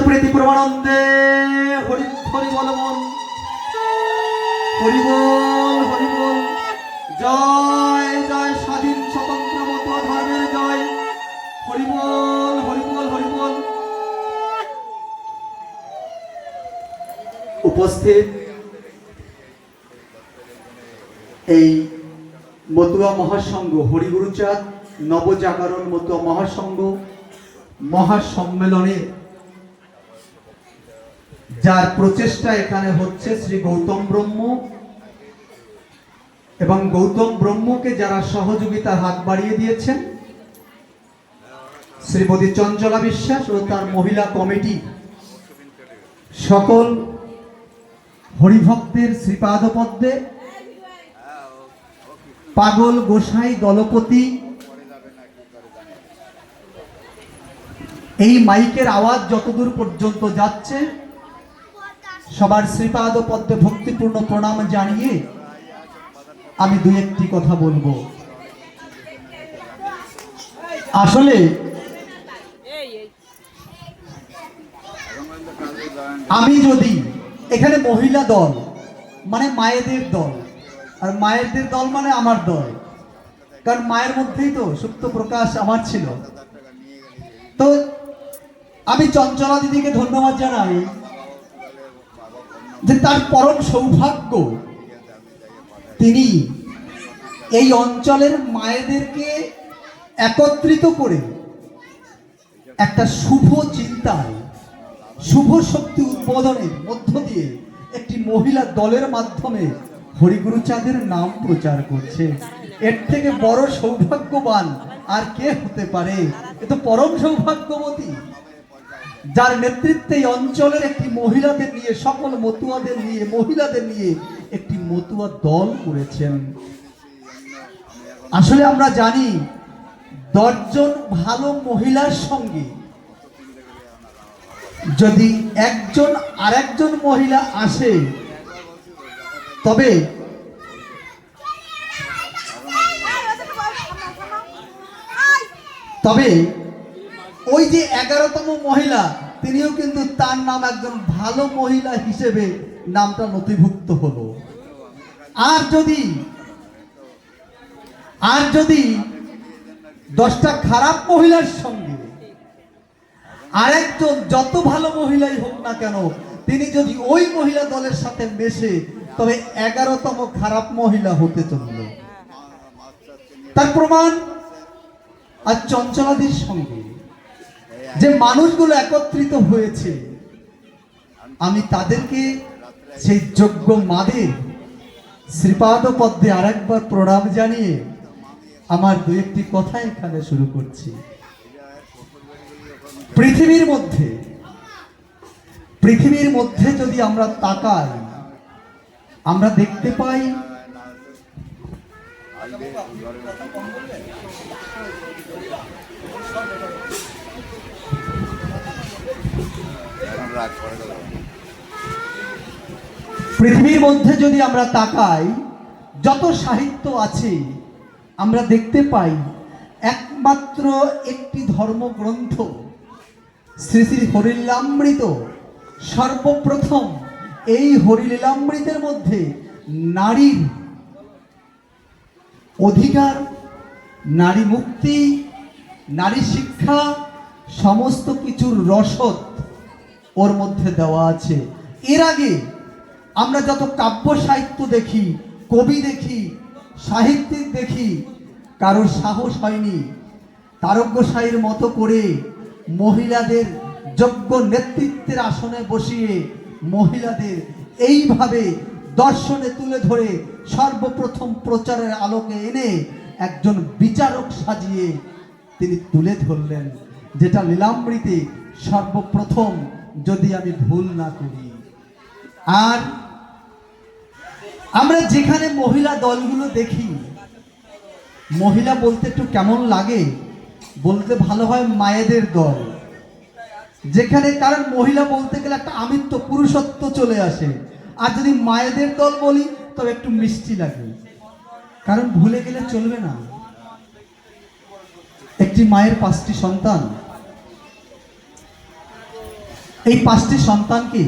প্রীতি প্রমানন্দে হরি হরি বল মন, হরি বল হরি বল। জয় জয় স্বাধীন স্বতন্ত্র মত ধর্মের জয়, হরি বল হরি বল হরি বল। উপস্থিত এই মতুয়া মহাসংঘ হরিগুরুচাঁদ নবজাগরণ মতুয়া মহাসংঘ মহাসম্মেলনে যার প্রচেষ্টা এখানে হচ্ছে শ্রী গৌতম ব্রহ্ম এবং গৌতম ব্রহ্মকে যারা সহযোগিতার হাত বাড়িয়ে দিয়েছেন শ্রীমতী চঞ্চলা বিশ্বাস ও তার মহিলা কমিটি, সকল হরিভক্তের শ্রীপাদপদ্মে পাগল গোসাই দলপতি এই মাইকের আওয়াজ যতদূর পর্যন্ত যাচ্ছে সবার শ্রীপাদ পদ্মে ভক্তিপূর্ণ প্রণাম জানিয়ে আমি দুই একটি কথা বলবো। আসলে আমি যদি এখানে মহিলা দল মানে মায়েদের দল, আর মায়েদের দল মানে আমার দল, কারণ মায়ের মধ্যেই তো সুপ্ত প্রকাশ আমার ছিল। তো আমি চঞ্চলা দিদিকে ধন্যবাদ জানাই যে তার পরম সৌভাগ্য তিনি এই অঞ্চলের মায়েদেরকে একত্রিত করে একটা শুভ চিন্তায় শুভ শক্তি উদ্বোধনের মধ্য দিয়ে একটি মহিলা দলের মাধ্যমে হরিগুরুচাঁদের নাম প্রচার করছে। এর থেকে বড় সৌভাগ্যবান আর কে হতে পারে? এ তো পরম সৌভাগ্যবতী, যার নেতৃত্বে এই অঞ্চলের একটি মহিলাদের নিয়ে, সকল মতুয়াদের নিয়ে, মহিলাদের নিয়ে একটি মতুয়া দল করেছেন। আসলে আমরা জানি 10 জন ভালো মহিলার সঙ্গে যদি একজন আরেকজন মহিলা আসে তবে ওই যে 11তম মহিলা তিনিও কিন্তু তার নাম একজন ভালো মহিলা হিসেবে নামটা নথিভুক্ত হলো। আর যদি 10টা খারাপ মহিলার সঙ্গে আরেকজন যত ভালো মহিলাই হোক না কেন তিনি যদি ওই মহিলা দলের সাথে মেশে তবে 11তম খারাপ মহিলা হতে চলল। তার প্রমাণ আর চঞ্চলাদির সঙ্গে যে মানুষগুলো একত্রিত হয়েছে, আমি তাদেরকে সেই যোগ্য মাদের শ্রীপাদ পদ্মে আরেকবার প্রণাম জানিয়ে আমার দু একটি কথা এখানে শুরু করছি। পৃথিবীর মধ্যে যদি আমরা তাকাই আমরা দেখতে পাই যত সাহিত্য আছে আমরা দেখতে পাই একমাত্র একটি ধর্মগ্রন্থ শ্রী শ্রী হরিলীলামৃত সর্বপ্রথম এই হরিলীলামৃতের মধ্যে নারীর অধিকার, নারী মুক্তি, নারী শিক্ষা সমস্ত কিছুর রসদ ওর মধ্যে দেওয়া আছে। এর আগে আমরা যত কাব্য সাহিত্য দেখি, কবি দেখি, সাহিত্যিক দেখি, কারোর সাহস হয়নি তারজ্ঞশায়ীর মতো করে মহিলাদের যোগ্য নেতৃত্বের আসনে বসিয়ে মহিলাদের এইভাবে দর্শনে তুলে ধরে সর্বপ্রথম প্রচারের আলোকে এনে একজন বিচারক সাজিয়ে তিনি তুলে ধরলেন, যেটা লীলামৃতে সর্বপ্রথম, যদি আমি ভুল না করি। আর আমরা যেখানে মহিলা দলগুলো দেখি, মহিলা বলতে একটু কেমন লাগে, বলতে ভালো হয় মায়েদের দল, যেখানে কারণ মহিলা বলতে গেলে একটা আমিত্ব পুরুষত্ব চলে আসে। আর যদি মায়েদের দল বলি তবে একটু মিষ্টি লাগে, কারণ ভুলে গেলে চলবে না একটি মায়ের 5টি সন্তান। এই 5টি সন্তানকে